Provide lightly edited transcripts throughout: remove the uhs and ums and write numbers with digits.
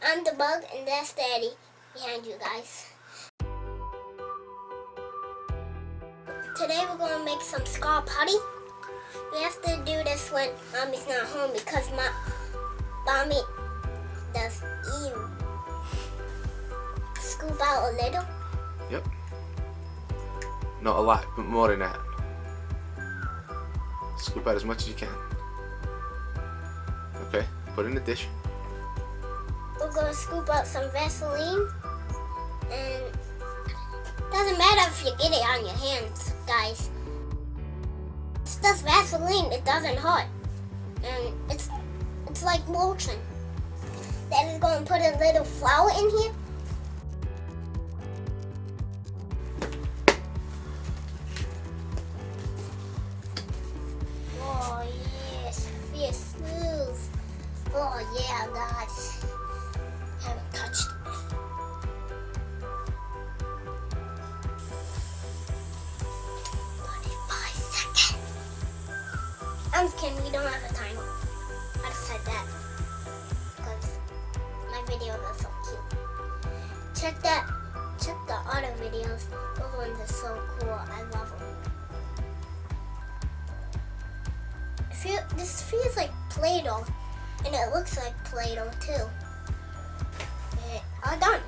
I'm the bug, and that's Daddy behind you guys. Today we're going to make some scar putty. We have to do this when Mommy's not home because Mommy does scoop out a little. Yep. Not a lot, but more than that. Scoop out as much as you can. Okay, put it in the dish. We're going to scoop out some Vaseline. And it doesn't matter if you get it on your hands, guys. It's just Vaseline, it doesn't hurt. And it's like lotion. Daddy's going to put a little flour in here. Oh yes, feels smooth. Oh yeah, guys. Haven't touched it. 45 seconds. I'm just kidding, we don't have a timer. I just said that because my videos are so cute. Check the other videos. Those ones are so cool. I love them. This feels like Play-Doh, and it looks like Play-Doh too. All done.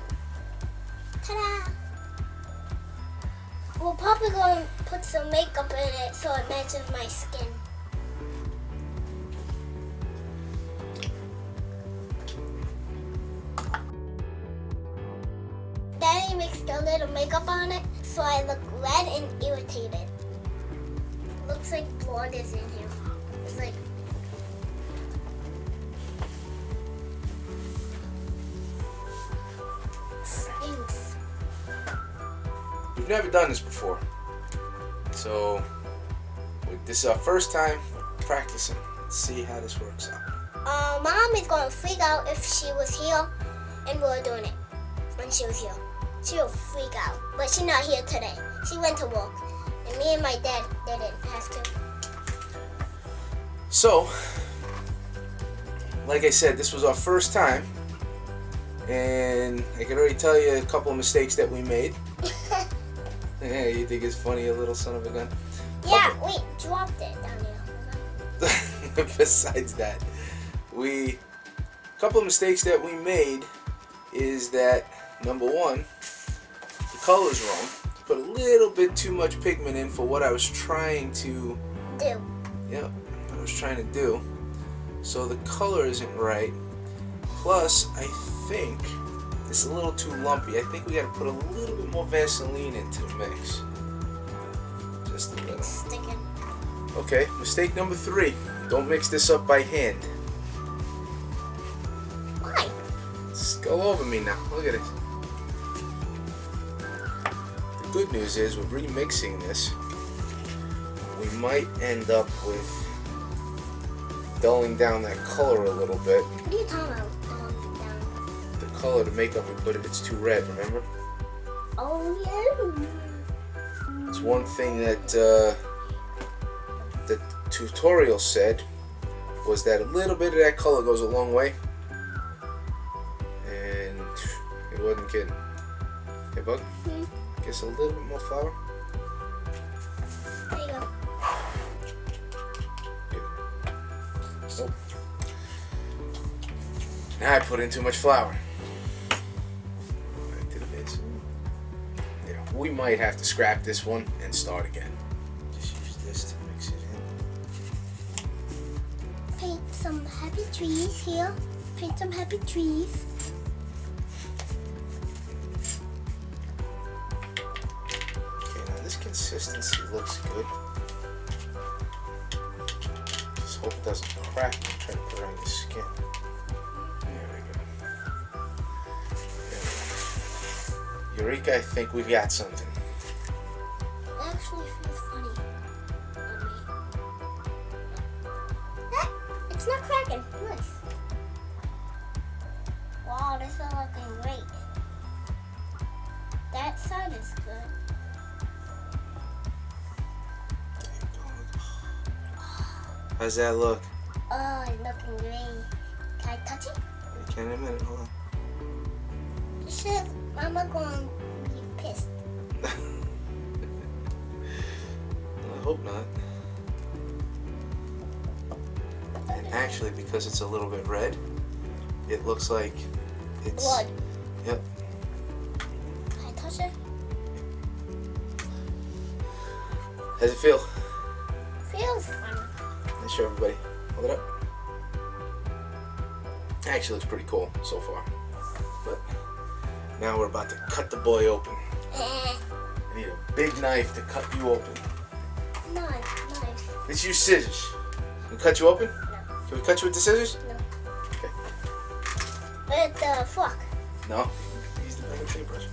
Ta-da! We're probably going to put some makeup in it so it matches my skin. Daddy mixed a little makeup on it so I look red and irritated. Looks like blood is in here. It's like stinks. We've never done this before, so this is our first time practicing. Let's see how this works out. Mom is going to freak out if she was here and we were doing it when she was here. She will freak out, but she's not here today. She went to work, and me and my dad didn't have to. So, like I said, this was our first time, and I can already tell you a couple of mistakes that we made. Yeah, you think it's funny, a little son of a gun? Yeah, we dropped it down here. Besides that, a couple of mistakes that we made is that, number one, the color's wrong. Put a little bit too much pigment in for what I was trying to do. Yep, I was trying to do. So the color isn't right. Plus, I think it's a little too lumpy. I think we got to put a little bit more Vaseline into the mix. Just a little. It's sticking. Okay, mistake number 3. Don't mix this up by hand. Why? Just go over me now. Look at it. The good news is, with remixing this, we might end up with dulling down that color a little bit. What are you talking about? Down. The color, the makeup we put it, it's too red, remember? Oh yeah. It's one thing that the tutorial said was that a little bit of that color goes a long way. And it wasn't kidding. Hey, Bug? Guess a little bit more flour. There you go. Oh. Now I put in too much flour. Back to the base. Yeah, we might have to scrap this one and start again. Just use this to mix it in. Paint some happy trees here. Paint some happy trees. Okay, now this consistency looks good. Just hope it doesn't crack when you try to put it on your skin. There we go. Eureka, I think we've got something. It actually feels funny on me. It's not cracking. Nice. Wow, this is looking great. That side is good. How's that look? Oh, it's looking great. Can I touch it? I can in a minute, hold on. shit, Mama gonna be pissed. I hope not. And actually, because it's a little bit red, it looks like it's Blood. Yep. Can I touch it? How's it feel? Feels fun. Let's show everybody. Hold it up. Actually, looks pretty cool so far. But now we're about to cut the boy open. I need a big knife to cut you open. Knife. Let's use scissors. Can we cut you open? No. Can we cut you with the scissors? No. Okay. With the fork. No. Use the bigger paintbrush.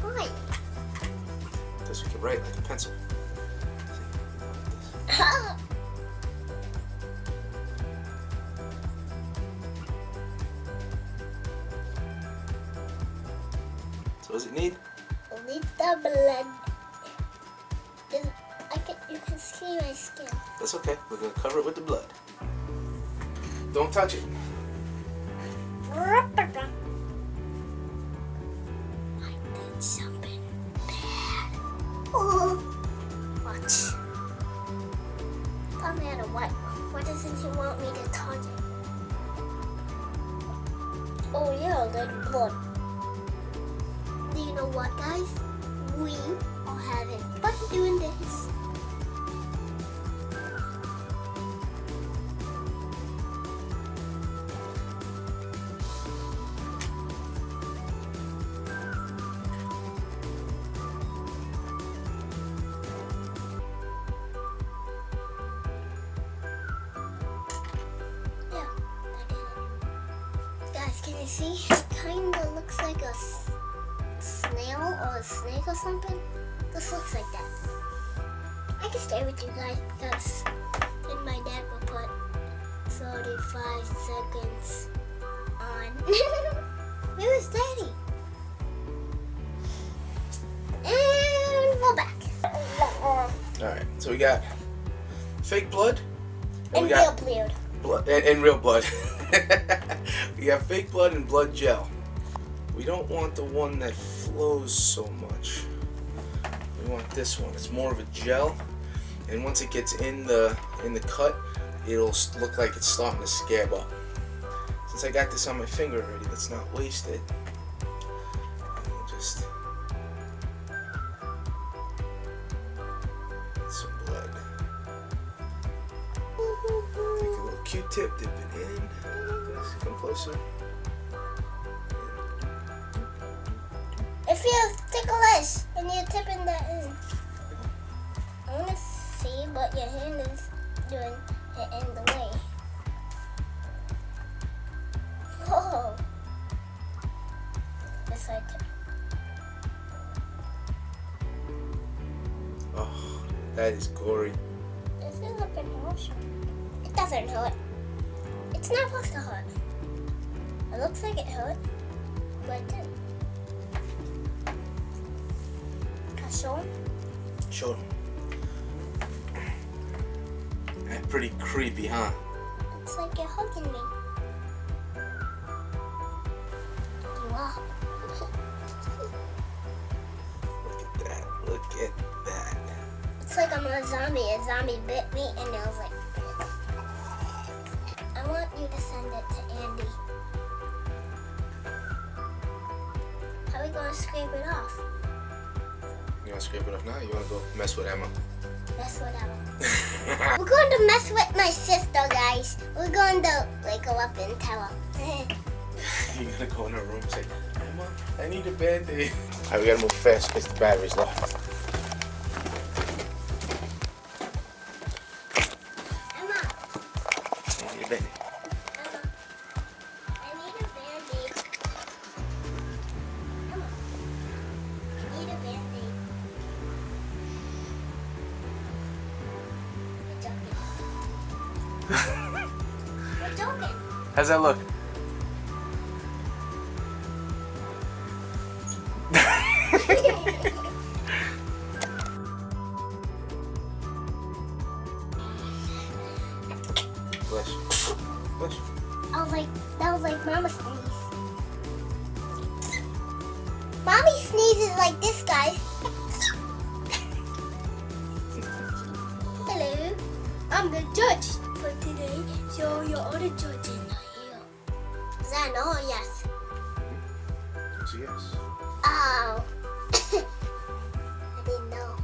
Why? Because we can write like a pencil. So what does it need? Need the blood. You can see my skin. That's okay. We're going to cover it with the blood. Don't touch it. I did something bad. Oh. Watch. No matter what. Why doesn't he want me to touch it? Oh yeah, there's blood. Do you know what, guys? We are having fun doing this. Guys, can you see? It kind of looks like a snail or a snake or something. This looks like that. I can stay with you guys because then my dad will put 35 seconds on. Where is Daddy? And we're back. Alright, so we got fake blood. And we got real blood. blood and real blood. We got fake blood and blood gel. We don't want the one that flows so much. We want this one. It's more of a gel, and once it gets in the cut, it'll look like it's starting to scab up. Since I got this on my finger already, let's not waste it. We'll just get some blood. Take a little Q-tip, dip it in. Guys, come closer. It feels ticklish when you're tipping that in. I want to see, but your hand is doing it in the way. Oh. This side tip. Oh, that is gory. This is a bit emotional. It doesn't hurt. It's not supposed to hurt. It looks like it hurt, but it didn't. Can I show him? Show them. That's pretty creepy, huh? It's like you're hugging me. You are. Look at that. Look at that. It's like I'm a zombie. A zombie bit me and I was like, I want you to send it to Andy. How are we going to scrape it off? You want to scrape it off now? Or you want to go mess with Emma? Mess with Emma. We're going to mess with my sister, guys. We're going to go up and tell her. You're going to go in her room and say, Emma, I need a Band-Aid. Alright, we got to move fast because the battery's low. Emma. I need a Band-Aid. Emma. I need a Band-Aid. Emma. I need a Band-Aid. We're joking. How's that look? Bless you. Bless you. That was like Mama's sneeze. Mommy sneezes like this, guys. Hello. I'm the judge for today, so your other judge is not here. Is that no or yes? It's a yes. Oh. I didn't know.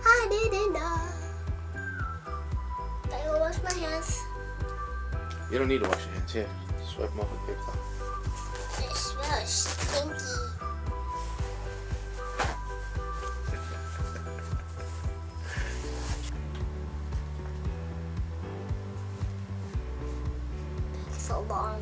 I didn't know. I gotta wash my hands. You don't need to wash your hands. Here, swipe them off with paper towel. It smells stinky. So long.